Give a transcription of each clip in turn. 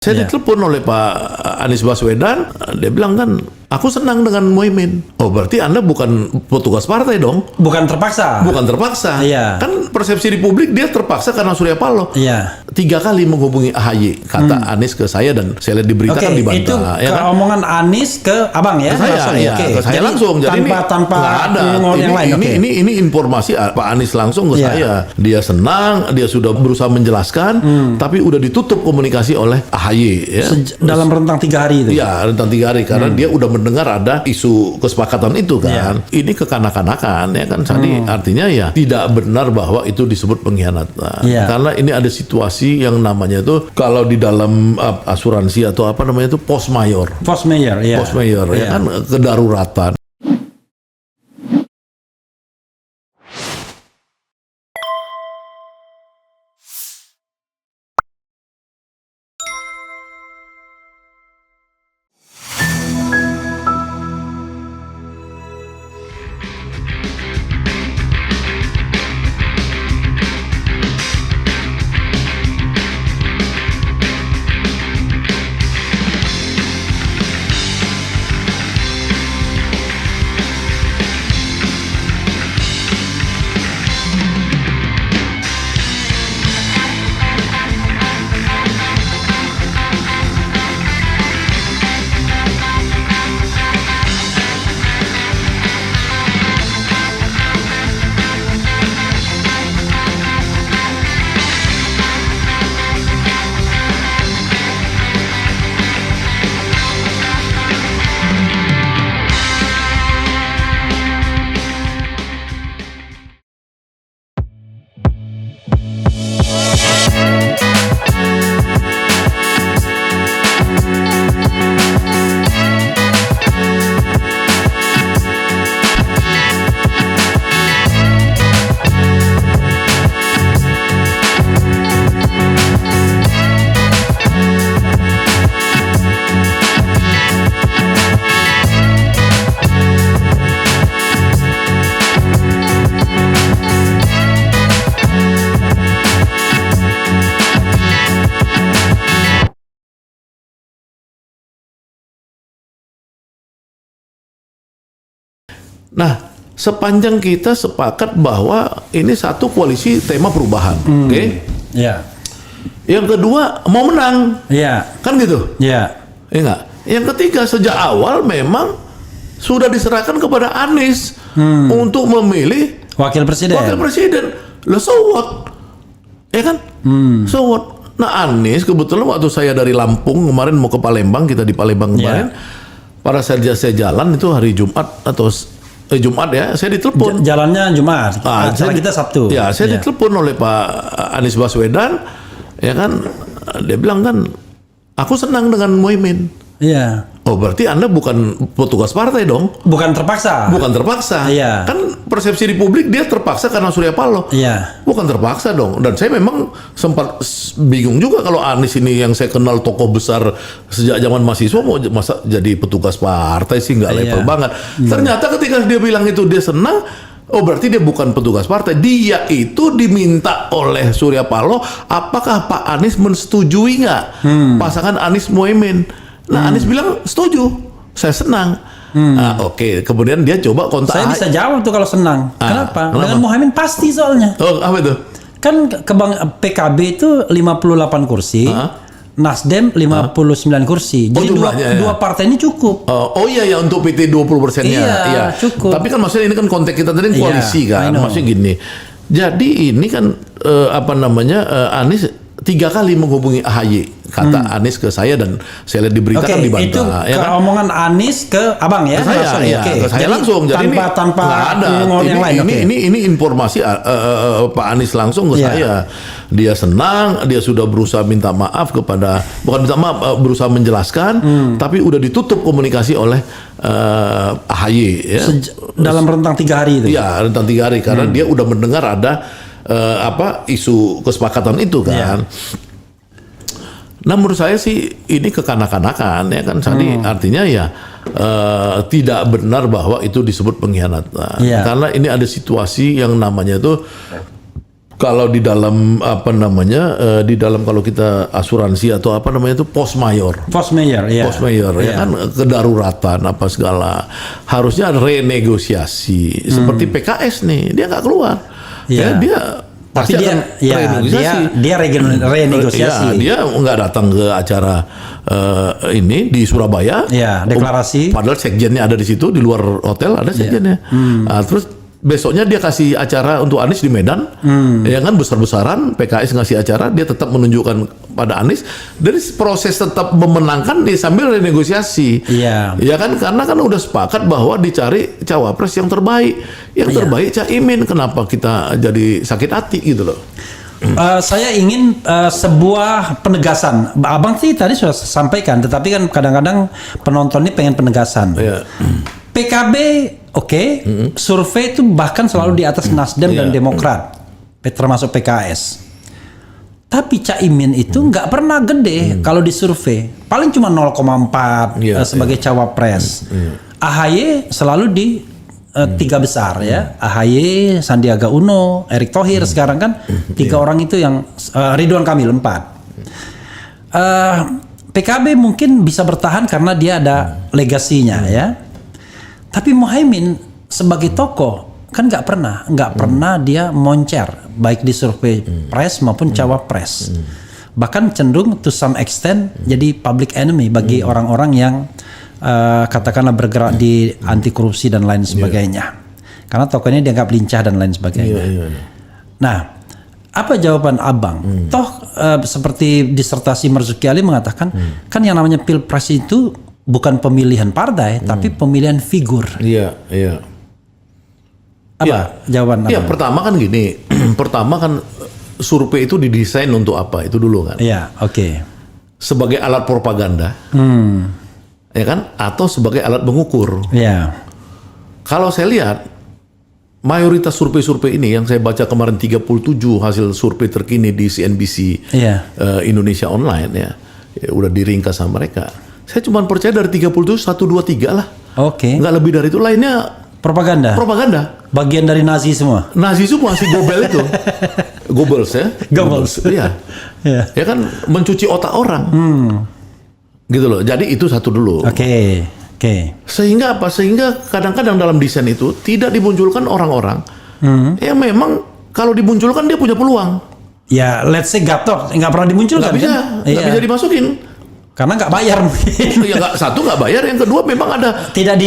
Saya ditelepon oleh Pak Anies Baswedan, dia bilang kan, aku senang dengan Muhaimin. Oh berarti Anda bukan petugas partai dong? Bukan terpaksa. Bukan terpaksa. Iya. Kan persepsi di publik dia terpaksa karena Surya Paloh. Iya. 3 kali menghubungi AHY, kata Anies ke saya dan saya lihat di berita kan dibantah. Itu ya kan? omongan Anies ke abang ya? Ke saya, langsung, ya, ke saya langsung. Jadi tanpa nggak ada. yang lain. Ini informasi Pak Anies langsung ke saya. Dia senang, dia sudah berusaha menjelaskan, tapi udah ditutup komunikasi oleh AHY. Ya. Dalam rentang 3 hari itu? Iya, rentang 3 hari. Karena dia udah mendengar ada isu kesepakatan itu kan. Ini kekanak-kanakan ya kan. Jadi artinya ya tidak benar bahwa itu disebut pengkhianatan. Karena ini ada situasi yang namanya itu kalau di dalam asuransi atau apa namanya itu post mayor. Post mayor, ya. Post mayor ya kan, kedaruratan. Nah, sepanjang kita sepakat bahwa ini satu koalisi tema perubahan, oke? Iya. Yang kedua mau menang, kan gitu? Iya. Ya enggak? Yang ketiga sejak awal memang sudah diserahkan kepada Anies untuk memilih Wakil Presiden. Wakil Presiden. Lah so what? Ya kan? So what? Nah Anies kebetulan waktu saya dari Lampung kemarin mau ke Palembang, kita di Palembang kemarin, pada saat saya jalan itu hari Jumat atau Jumat ya, saya ditelepon. Jalannya Jumat, acara kita Sabtu. Ya, saya ditelepon oleh Pak Anies Baswedan, ya kan, dia bilang kan, aku senang dengan Muhaimin. Iya. Oh berarti Anda bukan petugas partai dong? Bukan terpaksa. Bukan terpaksa. Iya. Kan persepsi di publik dia terpaksa karena Surya Paloh. Iya. Bukan terpaksa dong. Dan saya memang sempat bingung juga kalau Anies ini yang saya kenal tokoh besar sejak zaman mahasiswa mau masa jadi petugas partai sih nggak level banget. Ternyata ketika dia bilang itu dia senang. Oh berarti dia bukan petugas partai. Dia itu diminta oleh Surya Paloh. Apakah Pak Anies mensetujui nggak pasangan Anies Muhaimin? Nah Anies bilang setuju, saya senang. Nah, oke. Kemudian dia coba kontak. Saya bisa jawab tuh kalau senang. Kenapa? Dengan Muhaimin pasti soalnya. Oh apa itu? Kan PKB itu 58 kursi. Nasdem 59 kursi. Jadi dua partai ini cukup. Oh iya ya untuk PT 20%-nya. Iya, cukup. Tapi kan maksudnya ini kan konteks kita tadi koalisi kan. Maksudnya gini. Jadi ini kan Anies 3 kali menghubungi AHY, kata Anies ke saya dan saya lihat di berita kan dibantah. Itu ya kan? omongan Anies ke abang ya? Ke saya, ke saya langsung. Jadi tanpa nggak ada. yang lain. Ini informasi Pak Anies langsung ke saya. Dia senang, dia sudah berusaha minta maaf kepada, bukan minta maaf, berusaha menjelaskan, tapi udah ditutup komunikasi oleh AHY. Ya. Dalam rentang 3 hari itu? Iya, rentang 3 hari. Karena dia udah mendengar ada isu kesepakatan itu kan. Nah menurut saya sih ini kekanak-kanakan ya kan. Jadi artinya ya tidak benar bahwa itu disebut pengkhianatan. Karena ini ada situasi yang namanya itu Kalau di dalam di dalam kalau kita asuransi atau apa namanya itu post mayor. Force mayor, ya. Post mayor ya kan kedaruratan apa segala harusnya ada renegosiasi seperti PKS nih dia nggak keluar ya dia tapi pasti dia renegosiasi. dia nggak datang ke acara ini di Surabaya deklarasi padahal sekjennya ada di situ di luar hotel ada sekjennya terus besoknya dia kasih acara untuk Anies di Medan, ya kan besar-besaran PKS ngasih acara, dia tetap menunjukkan pada Anies. Dari proses tetap memenangkan dia sambil renegosiasi, ya kan karena kan udah sepakat bahwa dicari cawapres yang terbaik, terbaik Caimin. Kenapa kita jadi sakit hati gitu loh? Saya ingin sebuah penegasan. Abang sih tadi sudah sampaikan, tetapi kan kadang-kadang penonton ini pengen penegasan. PKB survei itu bahkan selalu di atas Nasdem dan Demokrat, termasuk PKS. Tapi Caimin itu nggak pernah gede kalau di survei, paling cuma 0,4 sebagai cawapres. AHY selalu di 3 besar ya, AHY, Sandiaga Uno, Erick Thohir sekarang kan 3 orang itu yang Ridwan Kamil 4. PKB mungkin bisa bertahan karena dia ada legasinya ya. Tapi Muhaimin sebagai tokoh kan nggak pernah dia moncer baik di survei pres maupun cawapres. Bahkan cenderung to some extent jadi public enemy bagi orang-orang yang katakanlah bergerak di anti korupsi dan lain sebagainya. Karena tokoh ini dianggap lincah dan lain sebagainya. Nah, apa jawaban Abang? Toh seperti disertasi Marzuki Ali mengatakan kan yang namanya pilpres itu bukan pemilihan partai, tapi pemilihan figur. Apa jawaban Abang? Pertama kan gini, pertama kan survei itu didesain untuk apa? Itu dulu kan. Sebagai alat propaganda, ya kan? Atau sebagai alat mengukur. Kalau saya lihat mayoritas survei-survei ini yang saya baca kemarin 37 hasil survei terkini di CNBC Indonesia Online ya udah diringkas sama mereka. Saya cuma percaya dari 30 itu 1, 2, 3 lah. Nggak lebih dari itu. Lainnya propaganda. Bagian dari Nazi semua. Nazi semua si Gobel itu. Goebbels ya. Goebbels. Ya kan mencuci otak orang. Gitu loh. Jadi itu satu dulu. Sehingga apa? Sehingga kadang-kadang dalam desain itu tidak dimunculkan orang-orang yang memang kalau dimunculkan dia punya peluang. Ya, let's say Gatot nggak pernah dimunculkan. Nggak bisa dimasukin. Karena nggak bayar mungkin. Satu nggak bayar, yang kedua memang ada tidak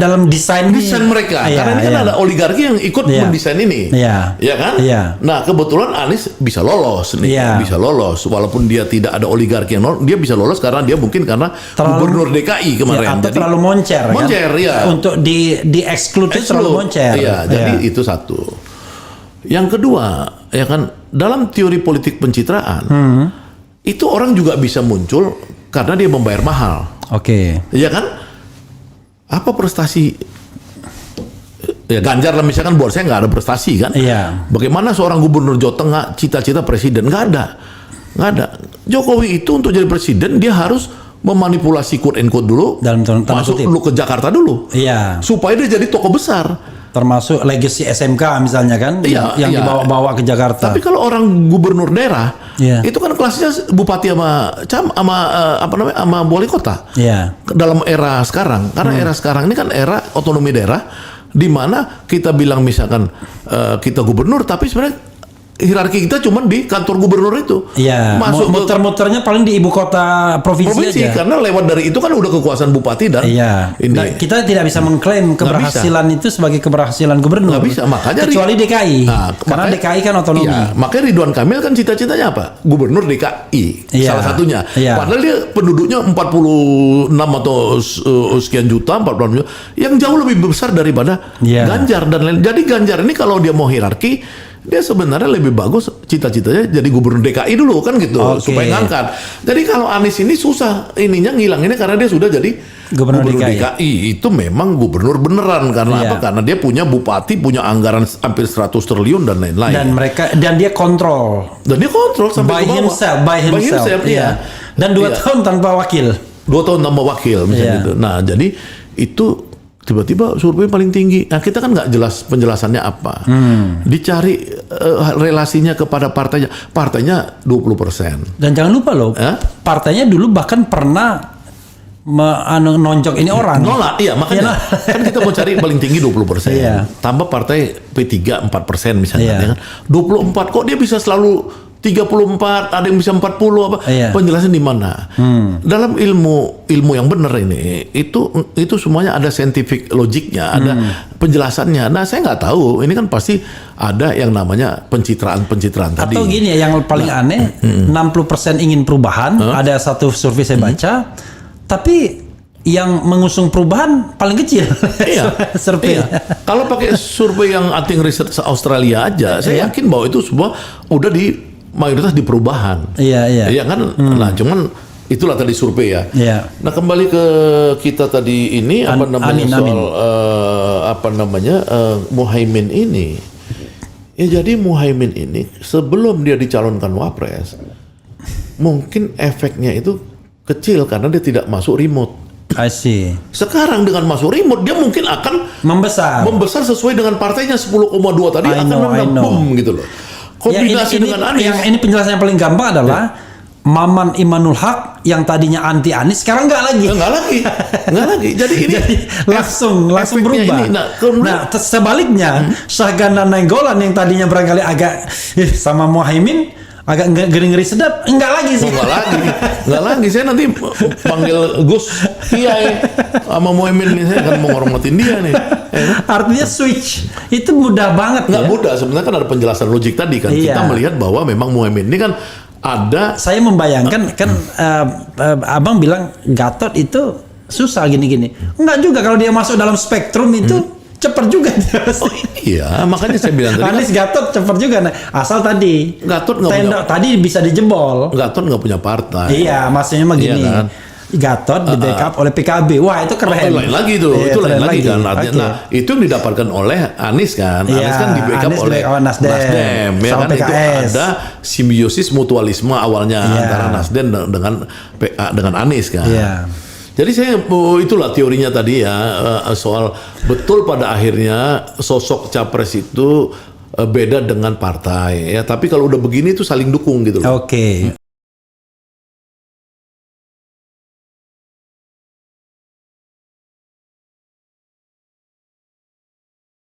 dalam desain mereka. Karena ini kan ada oligarki yang ikut mendesain ini. Ya kan? Nah, kebetulan Anies bisa lolos nih. Bisa lolos walaupun dia tidak ada oligarki yang dia bisa lolos karena dia mungkin karena gubernur DKI kemarin. Atau terlalu moncer kan? Untuk di exclude itu terlalu moncer. Jadi itu satu. Yang kedua, ya kan dalam teori politik pencitraan itu orang juga bisa muncul karena dia membayar mahal. Iya kan? Apa prestasi? Ya Ganjar lah misalkan buat saya nggak ada prestasi kan? Bagaimana seorang gubernur Jawa Tengah cita-cita presiden? Nggak ada. Jokowi itu untuk jadi presiden dia harus memanipulasi quote and quote dulu, masuk dulu ke Jakarta dulu, supaya dia jadi tokoh besar. Termasuk legacy SMK misalnya kan, yang dibawa-bawa ke Jakarta. Tapi kalau orang gubernur daerah, itu kan kelasnya bupati sama wali kota. Dalam era sekarang, karena era sekarang ini kan era otonomi daerah, di mana kita bilang misalkan kita gubernur, tapi sebenarnya hierarki kita cuma di kantor gubernur itu. Masuk muter-muternya paling di ibu kota provinsi aja. Karena lewat dari itu kan udah kekuasaan bupati dan ini. Nah, kita tidak bisa mengklaim keberhasilan itu sebagai keberhasilan gubernur. Nggak bisa, makanya kecuali DKI. Karena DKI kan otonomi. Makanya Ridwan Kamil kan cita-citanya apa? Gubernur DKI. Salah satunya. Padahal dia penduduknya 46 atau sekian juta, 46 juta, yang jauh lebih besar daripada Ganjar dan lain. Jadi Ganjar ini kalau dia mau hierarki, dia sebenarnya lebih bagus cita-citanya jadi gubernur DKI dulu kan gitu, supaya ngangkat. Jadi kalau Anies ini susah ininya ngilanginnya karena dia sudah jadi gubernur DKI. Itu memang gubernur beneran karena apa? Karena dia punya bupati, punya anggaran hampir 100 triliun dan lain-lain. Dan dia kontrol. Sampai by himself. Dan 2 tahun tanpa wakil. 2 tahun tanpa wakil misalnya gitu. Nah, jadi itu tiba-tiba survei paling tinggi. Nah kita kan nggak jelas penjelasannya apa. Dicari relasinya kepada partainya. Partainya 20%. Dan jangan lupa loh, partainya dulu bahkan pernah nonjok ini orang. Nolak, iya makanya. Kan kita mau cari paling tinggi 20%. Iya. Tambah partai P3 4% misalnya. Iya. Ya kan? 24 kok dia bisa selalu 34, ada yang bisa 40 apa? Iya. Penjelasan di mana? Dalam ilmu yang benar ini itu semuanya ada scientific logiknya, ada penjelasannya. Nah, saya nggak tahu. Ini kan pasti ada yang namanya pencitraan tadi. Atau gini ya, yang paling aneh, 60% ingin perubahan. Ada satu survei saya baca, tapi yang mengusung perubahan paling kecil. Iya. Survei. Iya. Kalau pakai survei yang Ating Research Australia aja, saya yakin bahwa itu semua udah di mayoritas di perubahan. Iya. Iya kan? Nah, cuman itulah tadi survei ya. Iya. Nah, kembali ke kita tadi ini Muhaimin ini. Ya jadi Muhaimin ini sebelum dia dicalonkan Wapres, mungkin efeknya itu kecil karena dia tidak masuk remote. I see. Sekarang dengan masuk remote dia mungkin akan membesar sesuai dengan partainya 10,2 tadi akan boom gitu loh. Kombinasi dengan Anies. Yang ini penjelasan yang paling gampang adalah Maman Imanul Haq yang tadinya anti Anies sekarang nggak lagi. Jadi ini langsung berubah. Ini, nah sebaliknya Syahganda Nainggolan yang tadinya barangkali agak sama Muhaimin agak ngeri sedap, enggak lagi sih. Enggak lagi. Saya nanti panggil Gus Kiai sama Muhaimin nih, saya akan mau ngormatin dia nih. Artinya switch itu mudah banget. Nggak mudah, sebenarnya kan ada penjelasan logik tadi kan. Iya. Kita melihat bahwa memang Muhaimin ini kan ada. Saya membayangkan abang bilang Gatot itu susah gini-gini. Enggak juga, kalau dia masuk dalam spektrum itu cepat juga. Iya, makanya saya bilang tadi. Anies Gatot cepat juga. Nah, asal tadi Gatot nggak punya. Tadi bisa dijebol. Gatot nggak punya partai. Iya, maksudnya mah gini. Iya kan? Gatot di backup oleh PKB. Wah, itu keren. Lain lagi tuh. Iya, itu lain lagi kan. Okay. Nah, itu yang didapatkan oleh Anies kan. Iya, Anies kan di backup oleh Nasdem. Ya sama kan? PKS. Itu ada simbiosis mutualisme awalnya antara Nasdem dengan Anies kan. Iya. Jadi itulah teorinya tadi ya, soal betul pada akhirnya sosok capres itu beda dengan partai ya. Tapi kalau udah begini itu saling dukung gitu loh. Oke.